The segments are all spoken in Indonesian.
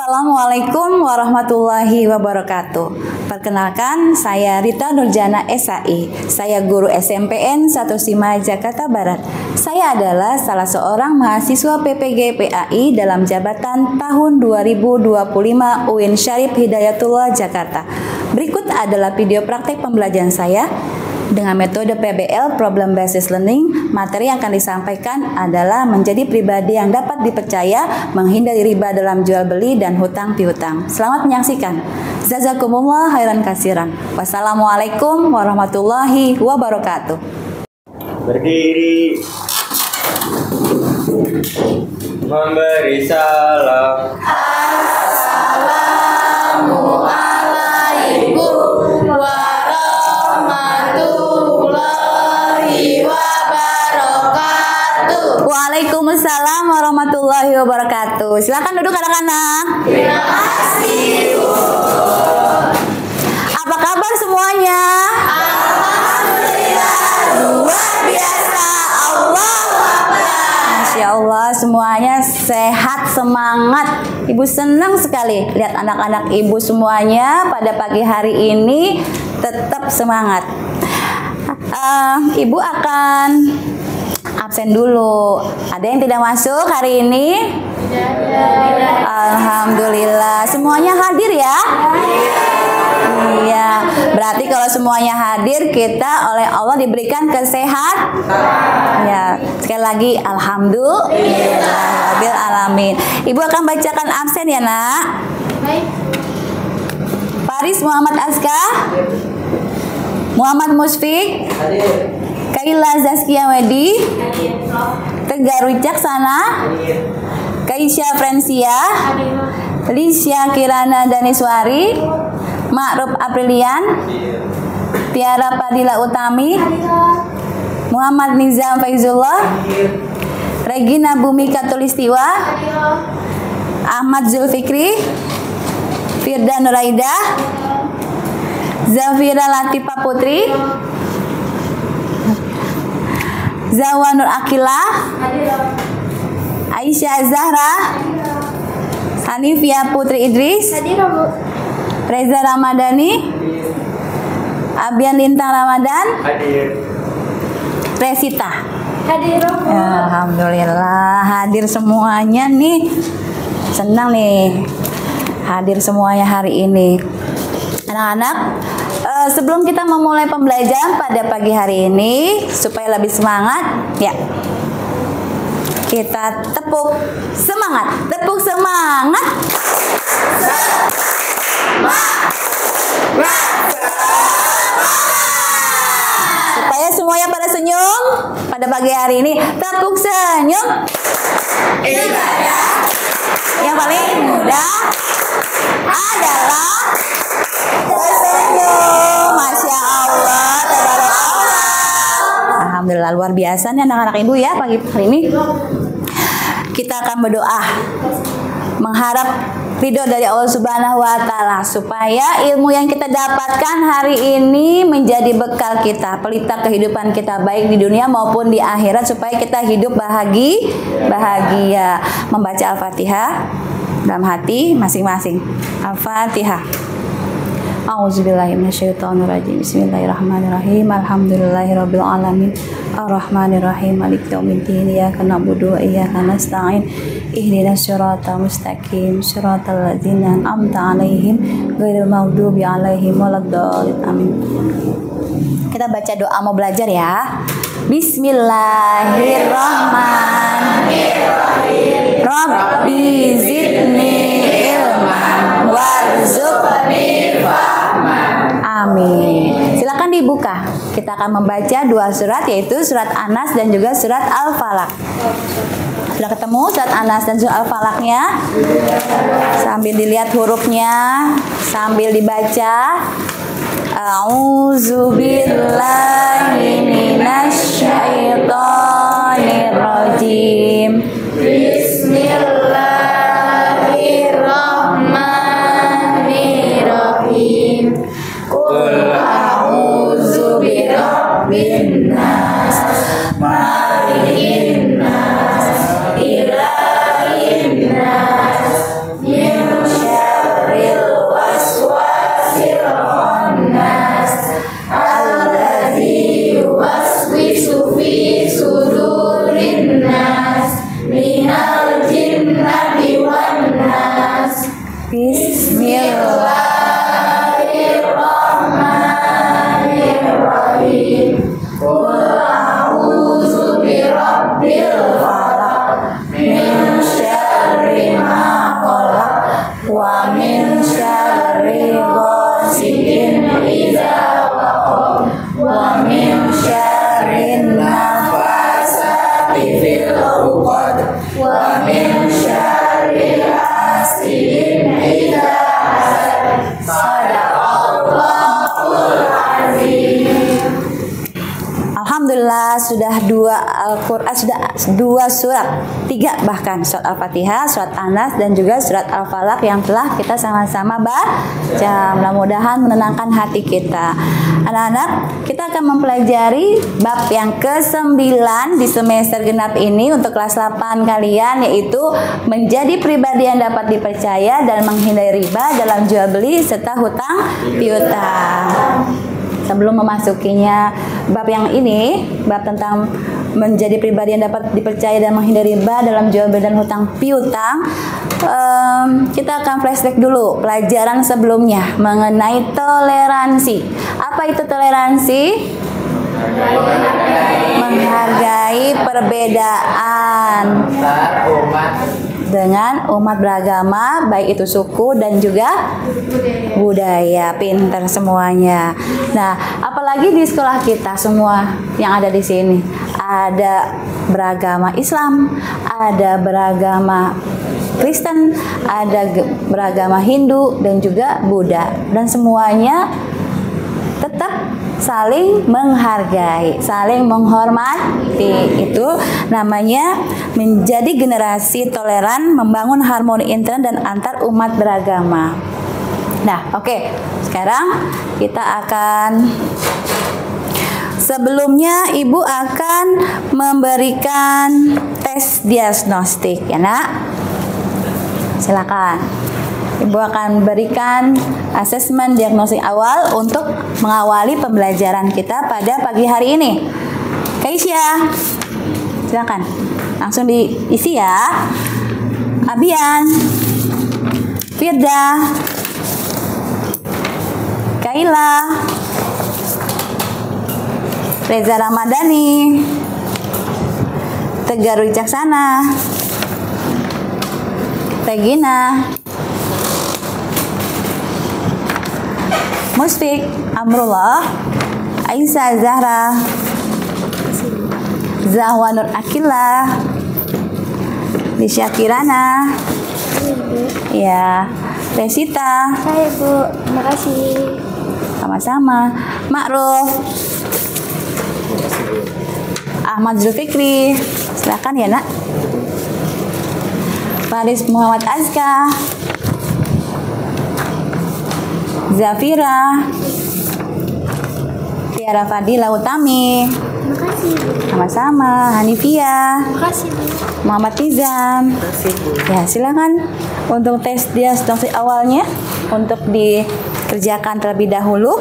Assalamualaikum warahmatullahi wabarakatuh. Perkenalkan, saya Rita Nurjana SAI. Saya guru SMPN 1 Sima Jakarta Barat. Saya adalah salah seorang mahasiswa PPG PAI dalam jabatan tahun 2025 UIN Syarif Hidayatullah Jakarta. Berikut adalah video praktek pembelajaran saya. Dengan metode PBL (Problem Based Learning), materi yang akan disampaikan adalah menjadi pribadi yang dapat dipercaya, menghindari riba dalam jual beli dan hutang piutang. Selamat menyaksikan. Jazakumullah khairan kasiran. Wassalamualaikum warahmatullahi wabarakatuh. Berdiri, memberi salam. Assalamualaikum warahmatullahi wabarakatuh. Waalaikumsalam warahmatullahi wabarakatuh. Silakan duduk anak-anak. Terima kasih, Bu. Apa kabar semuanya? Alhamdulillah, luar biasa. Allahu Akbar. Masya Allah, semuanya sehat, semangat. Ibu senang sekali lihat anak-anak ibu semuanya pada pagi hari ini tetap semangat. Ibu akan absen dulu. Ada yang tidak masuk hari ini? Alhamdulillah, semuanya hadir ya? Iya, berarti kalau semuanya hadir, kita oleh Allah diberikan kesehatan. Ya, sekali lagi alhamdulillah rabbil alamin. Ibu akan bacakan absen ya, Nak. Baik. Faris Muhammad Aska, Muhammad Musfik, Kaila Zaskia Wedi, Tegar Wicaksana, Kaisya Frensia, Lisya Kirana Daniswari, Ma'ruf Aprilian, Tiara Padila Utami, Muhammad Nizam Faizullah, Regina Bumi Katulistiwa, Ahmad Zulfikri, Firda Nuraida, Zafira Latifa Putri, Zawa Nur Akila, Aisyah Zahra, Hanifia Putri Idris, Reza Ramadhani, Abian Lintang Ramadan, Resita. Hadir. Ya, alhamdulillah hadir semuanya nih. Senang nih hadir semuanya hari ini. Anak-anak, sebelum kita memulai pembelajaran pada pagi hari ini, supaya lebih semangat, ya, kita tepuk semangat. Tepuk semangat. Supaya semuanya pada senyum pada pagi hari ini. Tepuk senyum. Ibadah Yang paling mudah adalah tersenyum. Masya Allah, tabarakallah. Alhamdulillah, luar biasa nih anak-anak ibu ya pagi hari ini. Kita akan berdoa mengharap ridho dari Allah Subhanahu wa Ta'ala, supaya ilmu yang kita dapatkan hari ini menjadi bekal kita, pelita kehidupan kita baik di dunia maupun di akhirat, supaya kita hidup bahagia. Membaca Al-Fatihah dalam hati masing-masing. Al-Fatihah. A'udzubillahi minasyaitonirrajim. Bismillahirrahmanirrahim. Alhamdulillahirabbil alamin. Arrahmanirrahim. Maliki yaumiddin. Iyyaka na'budu wa iyyaka nasta'in. Ihdinas siratal mustaqim. Siratal ladzina an'amta 'alaihim ghairil maghdubi 'alaihim waladdallin. Amin. Kita baca doa mau belajar ya. Bismillahirrahmanirrahim. Rabbi zidni ilman warzuqni fahman. Amin. Silakan dibuka. Kita akan membaca dua surat, yaitu surat Anas dan juga surat Al-Falaq. Sudah ketemu surat Anas dan surat Al-Falaqnya? Sambil dilihat hurufnya, sambil dibaca. A'udzubillahi minasyaitonirrajim. Bismillahirrahmanirrahim. Qul a'udzu birabbin nas, malikin nas, ilahin nas, min kita sudah dua Al-Quran, sudah dua surat, 3 bahkan, surat Al-Fatihah, surat An-Nas, dan juga surat Al-Falaq yang telah kita sama-sama baca. Mudah-mudahan menenangkan hati kita. Anak-anak, kita akan mempelajari bab yang ke-9 di semester genap ini untuk kelas 8 kalian, yaitu menjadi pribadi yang dapat dipercaya dan menghindari riba dalam jual beli serta hutang piutang. Sebelum memasukinya bab yang ini, bab tentang menjadi pribadi yang dapat dipercaya dan menghindari riba dalam jual beli dan hutang piutang, kita akan flashback dulu pelajaran sebelumnya mengenai toleransi. Apa itu toleransi? Menghargai perbedaan dengan umat beragama, baik itu suku dan juga budaya. Pintar semuanya. Nah, apalagi di sekolah kita semua yang ada di sini ada beragama Islam, ada beragama Kristen, ada beragama Hindu dan juga Buddha, dan semuanya tetap saling menghargai, saling menghormati. Itu namanya menjadi generasi toleran, membangun harmoni intern dan antar umat beragama. Nah, oke. Sekarang kita akan, sebelumnya Ibu akan memberikan tes diagnostik ya, Nak. Silakan. Ibu akan berikan asesmen diagnosis awal untuk mengawali pembelajaran kita pada pagi hari ini. Kaisya, silakan. Langsung diisi ya. Abian, Firda, Kaila, Reza Ramadhani, Tegar Wicaksana, Regina, Musfik, Amrullah, Aisyah Zahra, Zahwa Nur Akila, Lisha Kirana, ya, Resita. Hai Bu, terima kasih. Sama-sama. Ma'ruf, Ahmad Zulfikri, silakan ya, Nak. Faris Muhammad Azka, Zafira, Tiara Fadila Utami. Terima kasih Bu. Sama-sama. Hanifia, Terima kasih Bu. Muhammad Nizam. Ya, silakan untuk tes diagnosis awalnya untuk dikerjakan terlebih dahulu.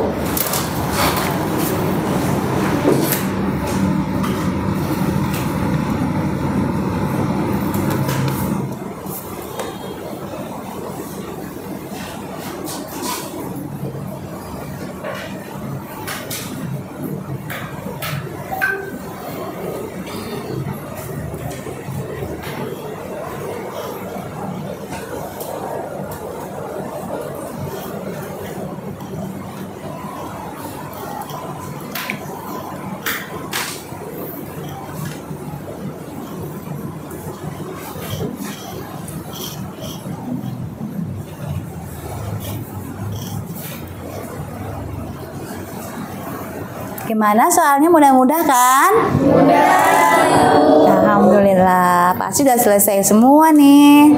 Gimana soalnya, mudah-mudah kan? Mudah. Alhamdulillah, pasti sudah selesai semua nih.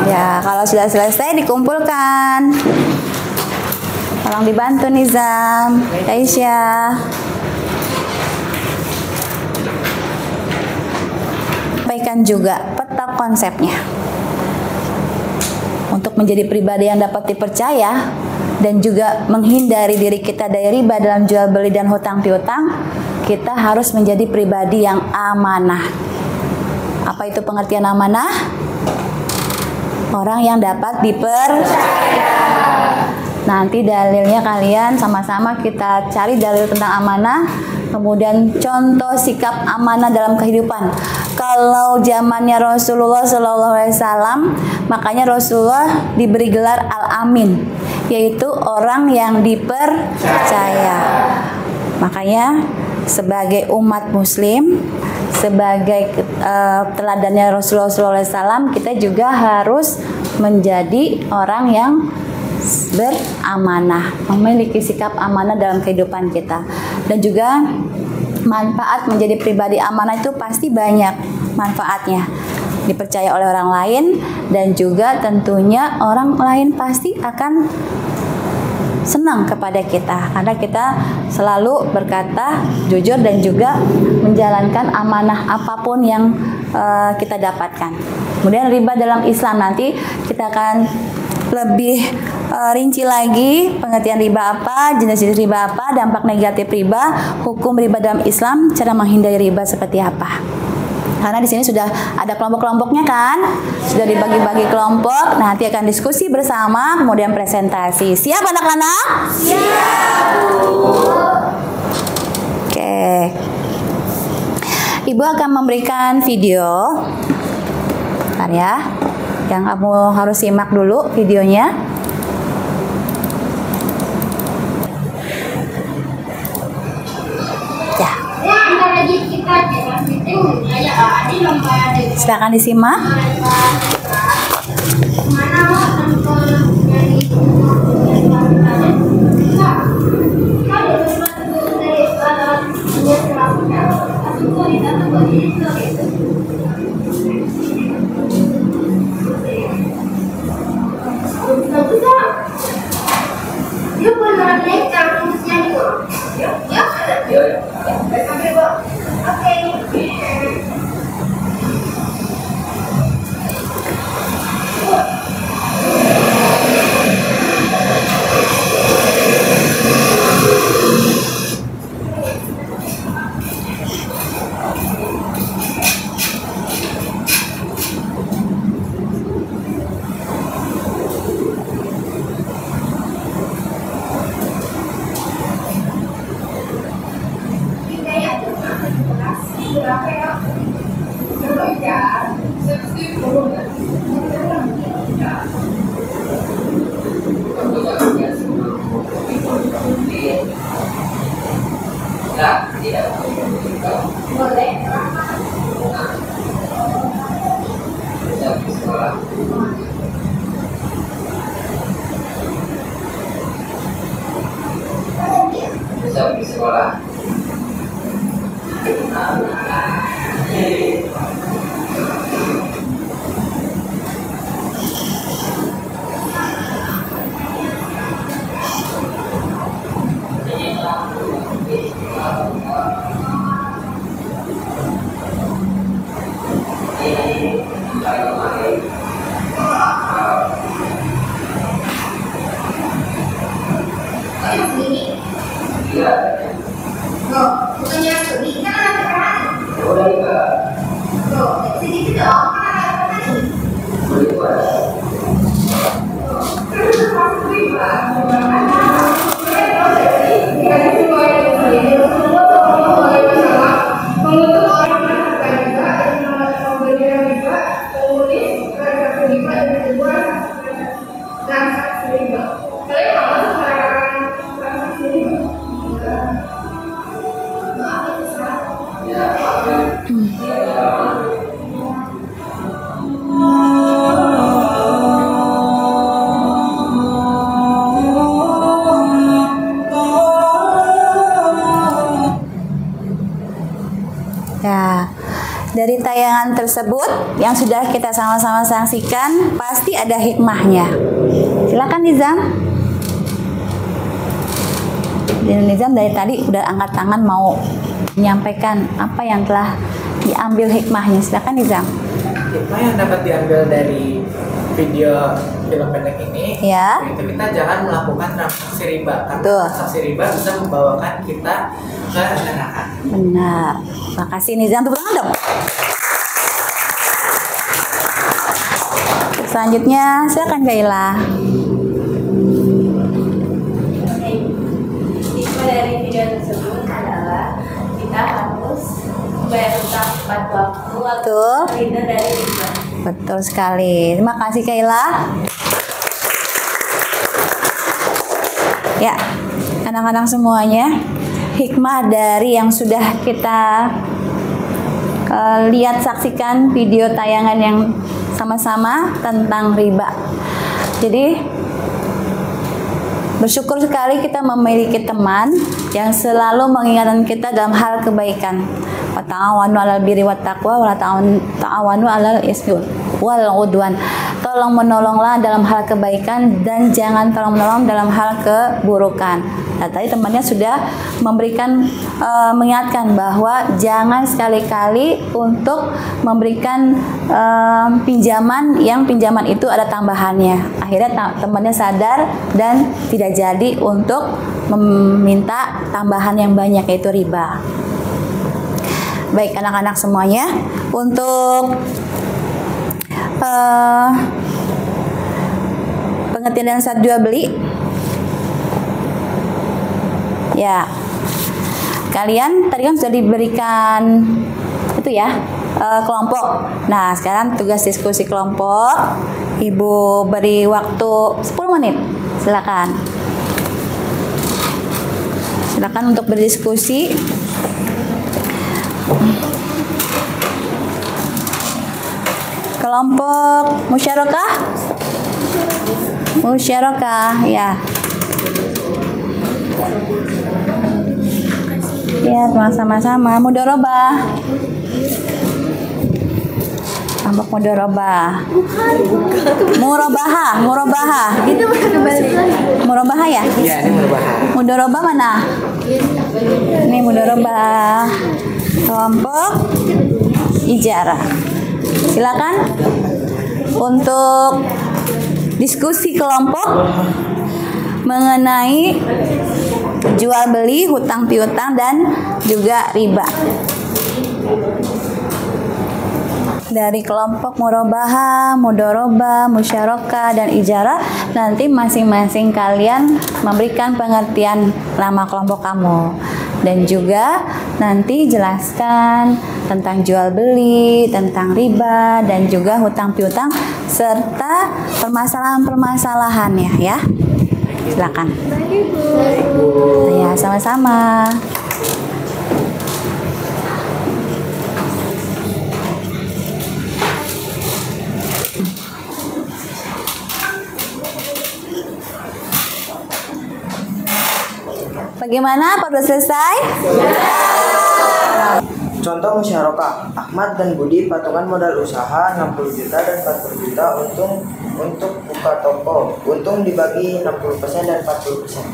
Ya, kalau sudah selesai dikumpulkan. Tolong dibantu Nizam, Aisyah. Sampaikan juga peta konsepnya. Untuk menjadi pribadi yang dapat dipercaya dan juga menghindari diri kita dari riba dalam jual beli dan hutang piutang, kita harus menjadi pribadi yang amanah. Apa itu pengertian amanah? Orang yang dapat dipercaya. Nanti dalilnya kalian sama-sama kita cari dalil tentang amanah, kemudian contoh sikap amanah dalam kehidupan. Kalau zamannya Rasulullah SAW, makanya Rasulullah diberi gelar Al-Amin, yaitu orang yang dipercaya. Makanya sebagai umat Muslim, sebagai teladannya Rasulullah SAW, kita juga harus menjadi orang yang beramanah, memiliki sikap amanah dalam kehidupan kita. Dan juga manfaat menjadi pribadi amanah itu pasti banyak manfaatnya. Dipercaya oleh orang lain dan juga tentunya orang lain pasti akan senang kepada kita karena kita selalu berkata jujur dan juga menjalankan amanah apapun yang kita dapatkan. Kemudian riba dalam Islam, nanti kita akan lebih rinci lagi pengertian riba apa, jenis-jenis riba apa, dampak negatif riba, hukum riba dalam Islam, cara menghindari riba seperti apa. Karena di sini sudah ada kelompok-kelompoknya kan, sudah dibagi-bagi kelompok. Nanti akan diskusi bersama, kemudian presentasi. Siap anak-anak? Siap. Oke. Ibu akan memberikan video, bentar ya, yang kamu harus simak dulu videonya. Ya. Silakan disimak. Dari tayangan tersebut yang sudah kita sama-sama saksikan, pasti ada hikmahnya. Silakan Nizam. Nizam dari tadi udah angkat tangan mau menyampaikan apa yang telah diambil hikmahnya. Silakan Nizam. Hikmah yang dapat diambil dari video film pendek ini, ya, itu kita jangan melakukan transaksi riba, karena tuh, transaksi riba bisa membawakan kita ke neraka. Benar. Makasih Nizam, tepuk tangan dong. Selanjutnya silakan Gaila. Hikmah dari video tersebut adalah kita harus membayar utang tepat waktu atau terhindar dari riba. Betul sekali. Terima kasih Gaila. Ya, anak-anak semuanya, hikmah dari yang sudah kita lihat, saksikan video tayangan yang sama-sama tentang riba. Jadi Bersyukur sekali kita memiliki teman yang selalu mengingatkan kita dalam hal kebaikan. Wa ta'awanu 'alal birri wat taqwa wa la ta'awanu 'alal ismi wal 'udwan. Tolong menolonglah dalam hal kebaikan dan jangan tolong menolong dalam hal keburukan. Nah, tadi temannya sudah memberikan mengingatkan bahwa jangan sekali-kali untuk memberikan pinjaman yang pinjaman itu ada tambahannya. Akhirnya temannya sadar dan tidak jadi untuk meminta tambahan yang banyak, yaitu riba. Baik anak-anak semuanya, untuk pengertian dan syarat jual beli. Ya, kalian tadi kan sudah diberikan itu ya, kelompok. Nah, sekarang tugas diskusi kelompok. Ibu beri waktu 10 menit. Silakan. Silakan untuk berdiskusi. Kelompok musyarakah? Musyarakah, ya. Ya, sama-sama. Mudharabah. Kelompok mudharabah. Murabahah. Itu kembali. Murabahah ya? Iya, ini murabahah. Mudharabah mana? Ini mudharabah. Kelompok ijarah. Silakan untuk diskusi kelompok mengenai jual beli, hutang piutang dan juga riba. Dari kelompok murabahah, mudharabah, musyarakah dan ijarah, nanti masing-masing kalian memberikan pengertian nama kelompok kamu dan juga nanti jelaskan tentang jual beli, tentang riba dan juga hutang piutang serta permasalahan-permasalahannya ya. Silakan. Ya, sama-sama. Bagaimana? Sudah selesai? Contoh musyarakah, Ahmad dan Budi patungan modal usaha 60 juta dan 40 juta untuk buka toko. Untung dibagi 60% dan 40%.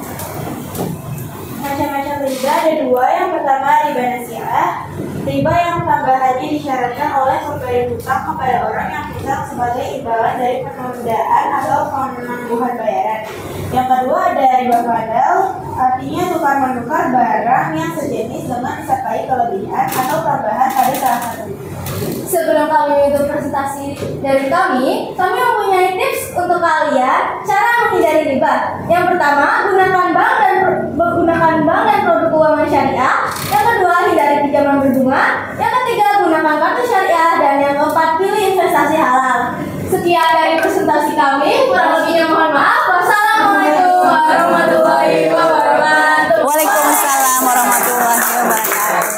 Macam-macam riba ada dua. Yang pertama riba nasiah. Riba yang tambahannya disyaratkan oleh pemberi hutang kepada orang yang hutang sebagai imbalan dari penundaan atau penangguhan bayaran. Yang kedua ada riba fadl, artinya tukar menukar barang yang sejenis dengan disertai kelebihan atau tambahan pada salah satu. Sebelum kami mengikuti presentasi dari kami mempunyai tips untuk kalian cara menghindari riba. Yang pertama, gunakan bank dan produk keuangan syariah. Yang kedua, hindari pinjaman berbunga. Yang ketiga, gunakan kartu syariah. Dan yang keempat, pilih investasi halal. Sekian dari presentasi kami. Kurang lebihnya mohon maaf. Wassalamualaikum warahmatullahi wabarakatuh. Waalaikumsalam warahmatullahi wabarakatuh.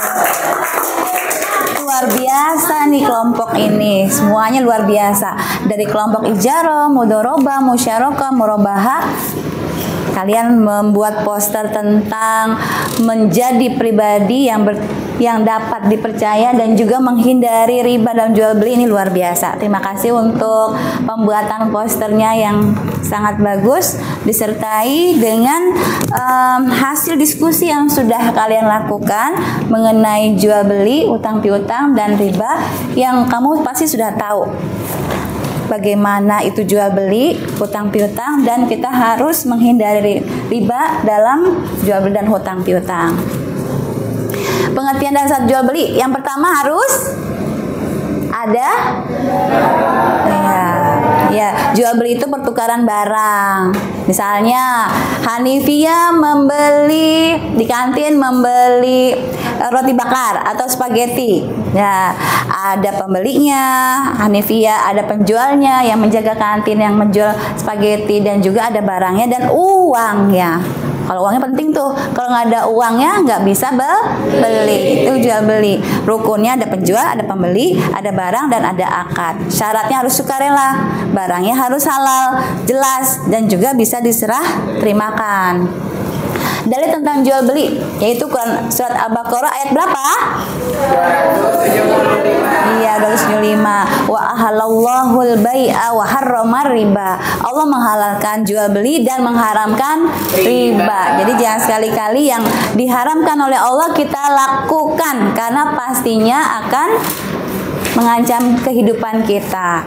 Luar biasa nih kelompok ini, semuanya luar biasa. Dari kelompok ijarah, mudharabah, musyarakah, murabahah, kalian membuat poster tentang menjadi pribadi yang dapat dipercaya dan juga menghindari riba dalam jual beli. Ini luar biasa. Terima kasih untuk pembuatan posternya yang sangat bagus disertai dengan hasil diskusi yang sudah kalian lakukan mengenai jual beli, utang piutang dan riba yang kamu pasti sudah tahu. Bagaimana itu jual beli, hutang piutang, dan kita harus menghindari riba dalam jual beli dan hutang piutang. Pengertian dasar jual beli yang pertama harus ada ya, jual beli itu pertukaran barang. Misalnya Hanifia membeli di kantin, membeli roti bakar atau spaghetti. Ya, ada pembelinya, Hanifia, ada penjualnya yang menjaga kantin yang menjual spaghetti dan juga ada barangnya dan uangnya. Kalau uangnya penting tuh. Kalau nggak ada uangnya nggak bisa beli. Itu jual beli. Rukunnya ada penjual, ada pembeli, ada barang dan ada akad. Syaratnya harus sukarela, barangnya harus halal, jelas dan juga bisa diserah terimakan. Dalil tentang jual beli yaitu Quran surat Al-Baqarah ayat berapa? 275. Iya, 275. Wa ahalallahul bai'a wa harramar riba. Allah menghalalkan jual beli dan mengharamkan riba. Jadi jangan sekali-kali yang diharamkan oleh Allah kita lakukan karena pastinya akan mengancam kehidupan kita.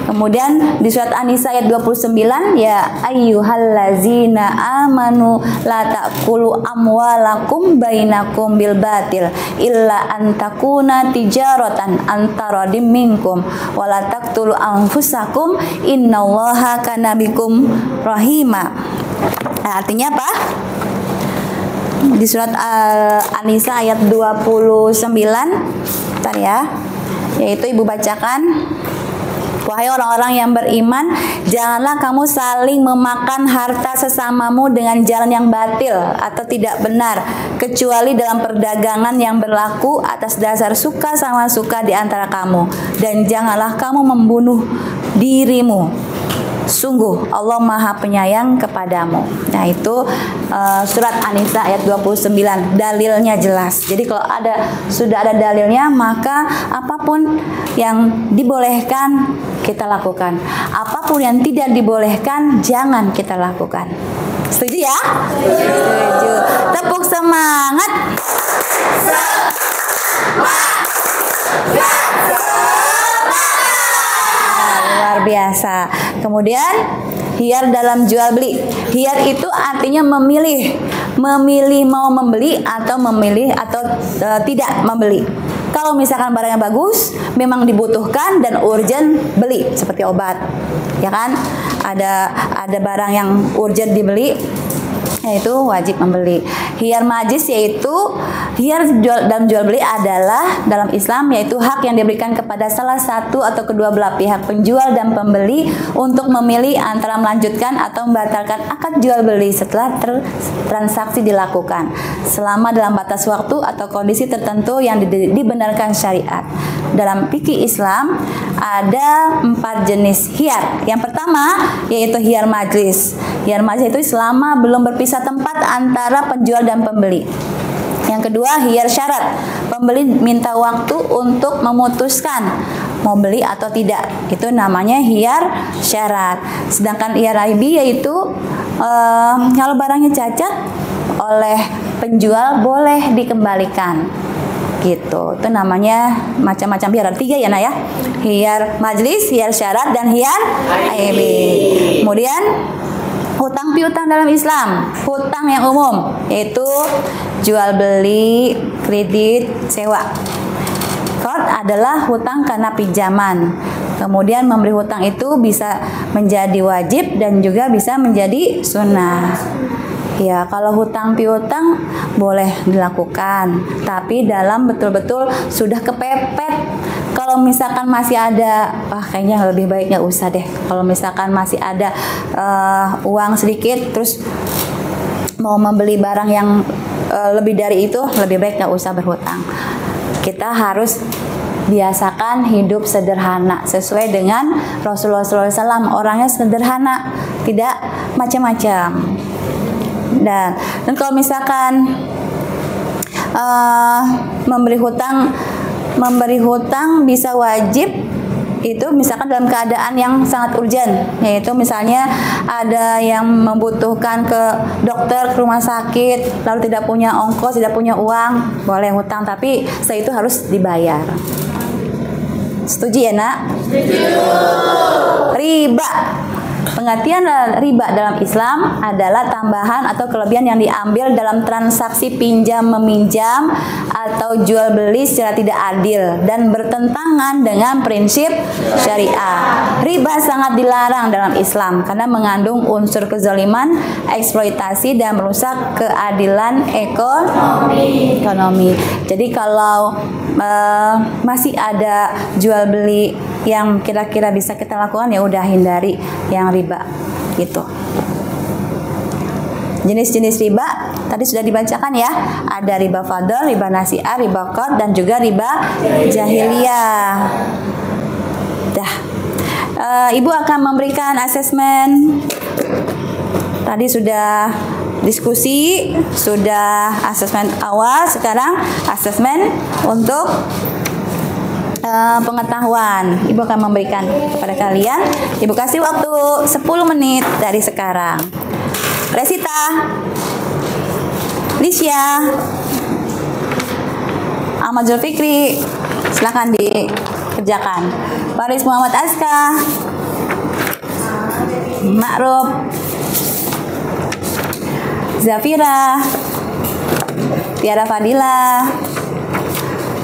Kemudian di surat An-Nisa ayat 29, ya ayyuhallazina amanu la ta'kulu amwalakum bainakum bil batil illa an takuna tijaratan antaradim minkum wa la taqtulu anfusakum innallaha kana bikum rahima. Nah, artinya apa? Di surat An-Nisa ayat 29, bentar ya. Yaitu ibu bacakan, wahai orang-orang yang beriman, janganlah kamu saling memakan harta sesamamu dengan jalan yang batil atau tidak benar, kecuali dalam perdagangan yang berlaku atas dasar suka sama suka di antara kamu. Dan janganlah kamu membunuh dirimu. Sungguh Allah Maha Penyayang kepadamu. Nah, itu surat An-Nisa ayat 29. Dalilnya jelas. Jadi kalau sudah ada dalilnya, maka apapun yang dibolehkan kita lakukan. Apapun yang tidak dibolehkan jangan kita lakukan. Setuju ya? Setuju. Tepuk semangat. Luar biasa. Kemudian hiyar dalam jual beli. Hiyar itu artinya memilih mau membeli atau memilih atau tidak membeli. Kalau misalkan barangnya bagus, memang dibutuhkan dan urgent, beli, seperti obat. Ya kan? Ada barang yang urgent dibeli, yaitu wajib membeli. Hiyar majlis yaitu hiyar dalam jual beli adalah dalam Islam yaitu hak yang diberikan kepada salah satu atau kedua belah pihak penjual dan pembeli untuk memilih antara melanjutkan atau membatalkan akad jual beli setelah transaksi dilakukan selama dalam batas waktu atau kondisi tertentu yang dibenarkan syariat. Dalam fikih Islam ada 4 jenis hiyar. Yang pertama yaitu hiyar majlis. Hiyar majlis itu selama belum berpisah tempat antara penjual dan pembeli. Yang kedua hiyar syarat. Pembeli minta waktu untuk memutuskan mau beli atau tidak. Itu namanya hiyar syarat. Sedangkan hiyar aibi yaitu kalau barangnya cacat oleh penjual boleh dikembalikan. Gitu. Itu namanya macam-macam hiyar. 3 ya, Nak ya. Hiyar majlis, hiyar syarat dan hiyar aibi. Kemudian hutang piutang dalam Islam, hutang yang umum yaitu jual beli, kredit, sewa. Qard adalah hutang karena pinjaman. Kemudian memberi hutang itu bisa menjadi wajib dan juga bisa menjadi sunnah. Ya, kalau hutang piutang boleh dilakukan, tapi dalam betul-betul sudah kepepet. Kalau misalkan masih ada, kayaknya lebih baik nggak usah deh. Kalau misalkan masih ada uang sedikit, terus mau membeli barang yang lebih dari itu, lebih baik nggak usah berhutang. Kita harus biasakan hidup sederhana sesuai dengan Rasulullah SAW. Orangnya sederhana, tidak macam-macam. Dan kalau misalkan memberi hutang bisa wajib itu misalkan dalam keadaan yang sangat urgent, yaitu misalnya ada yang membutuhkan ke dokter, ke rumah sakit, lalu tidak punya ongkos, tidak punya uang, boleh hutang, tapi setelah itu harus dibayar. Setuju ya, Nak? Setuju. Riba. Pengertian riba dalam Islam adalah tambahan atau kelebihan yang diambil dalam transaksi pinjam meminjam atau jual beli secara tidak adil dan bertentangan dengan prinsip syariah. Riba sangat dilarang dalam Islam karena mengandung unsur kezaliman, eksploitasi dan merusak keadilan ekonomi. Jadi kalau masih ada jual beli yang kira-kira bisa kita lakukan, ya udah hindari yang riba gitu. Jenis-jenis riba tadi sudah dibacakan ya. Ada riba fadl, riba nasi'ah, riba qard, dan juga riba jahiliyah. Dah. Ibu akan memberikan asesmen. Tadi sudah diskusi, sudah asesmen awal, sekarang asesmen untuk pengetahuan. Ibu akan memberikan kepada kalian. Ibu kasih waktu 10 menit dari sekarang. Resita, Lisya, Ahmad Zulfikri, silakan dikerjakan. Faris Muhammad Aska, Ma'ruf, Zafira, Tiara Fadila,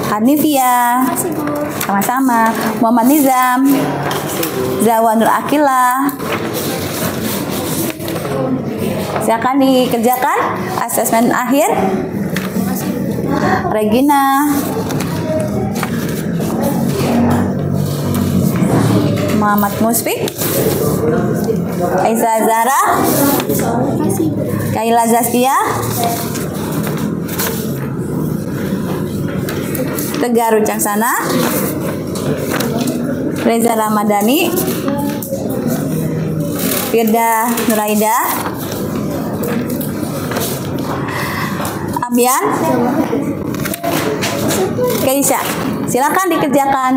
Hanifia, sama-sama. Muhammad Nizam, Zawa Nur Akila. Silakan dikerjakan asesmen akhir. Regina, Muhammad Musfik, Aisyah Zara, Kaila Zaskia, Tegar Wicaksana, Reza Ramadhani, Firda Nuraida, Ambian, Keisha. Silakan dikerjakan.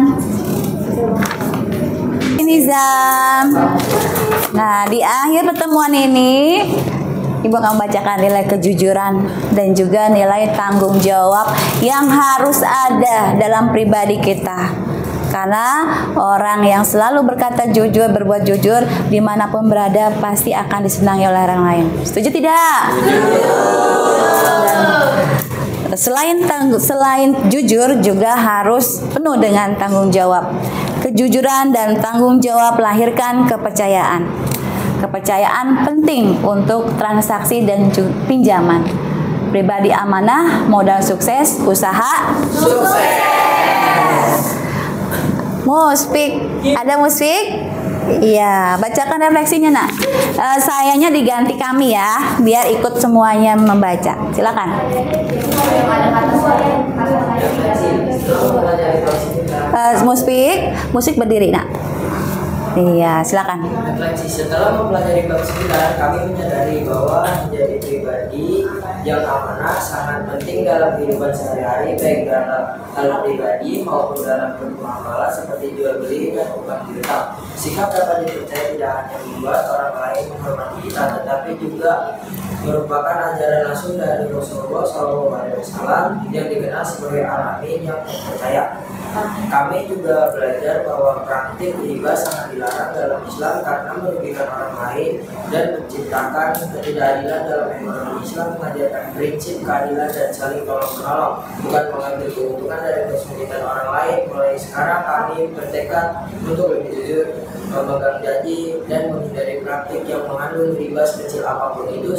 Nizam. Nah, di akhir pertemuan ini Ibu akan membacakan nilai kejujuran dan juga nilai tanggung jawab yang harus ada dalam pribadi kita. Karena orang yang selalu berkata jujur, berbuat jujur, dimanapun berada pasti akan disenangi oleh orang lain. Setuju tidak? Dan selain jujur juga harus penuh dengan tanggung jawab. Kejujuran dan tanggung jawab melahirkan kepercayaan. Kepercayaan penting untuk transaksi dan pinjaman. Pribadi amanah, modal sukses, usaha sukses. Musfik, ada musik? Iya, bacakan refleksinya nak. Sayanya diganti kami ya, biar ikut semuanya membaca. Silakan. Musik berdiri nak. Iya, silakan. Refleksi, setelah mempelajari bab 9, kami menyadari bahwa menjadi pribadi yang amanah sangat penting dalam kehidupan sehari-hari, baik dalam hal pribadi maupun dalam bermuamalah seperti jual beli dan utang piutang. Sikap dapat dipercaya tidak hanya membuat orang lain menghormati kita, tetapi juga merupakan ajaran langsung dari Rasulullah SAW yang dikenal sebagai al-amin yang percaya. Kami juga belajar bahwa praktik riba sangat dilarang dalam Islam karena merugikan orang lain dan menciptakan ketidakadilan dalam ekonomi. Islam mengajarkan prinsip keadilan dan saling tolong-menolong, bukan mengambil keuntungan dari kesulitan orang lain. Mulai sekarang kami bertekad untuk lebih jujur, memegang janji, dan menghindari praktik yang mengandung riba sekecil apapun itu.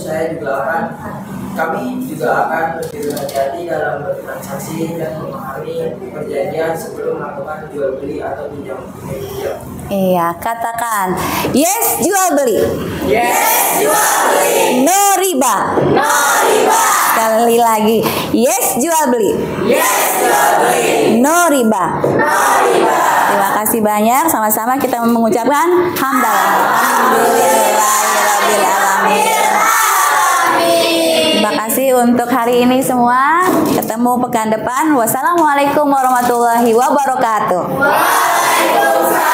Kami juga akan lebih berhati-hati dalam bertransaksi dan memahami perjanjian sebelum melakukan jual beli atau pinjam. Iya, katakan yes jual beli. Yes, jual beli. No riba. No riba. Sekali lagi, yes jual beli. Yes, jual beli. No riba. No riba. Terima kasih banyak. Sama-sama kita mengucapkan alhamdulillahirabbil alamin. Terima kasih untuk hari ini semua. Ketemu pekan depan. Wassalamualaikum warahmatullahi wabarakatuh. Waalaikumsalam.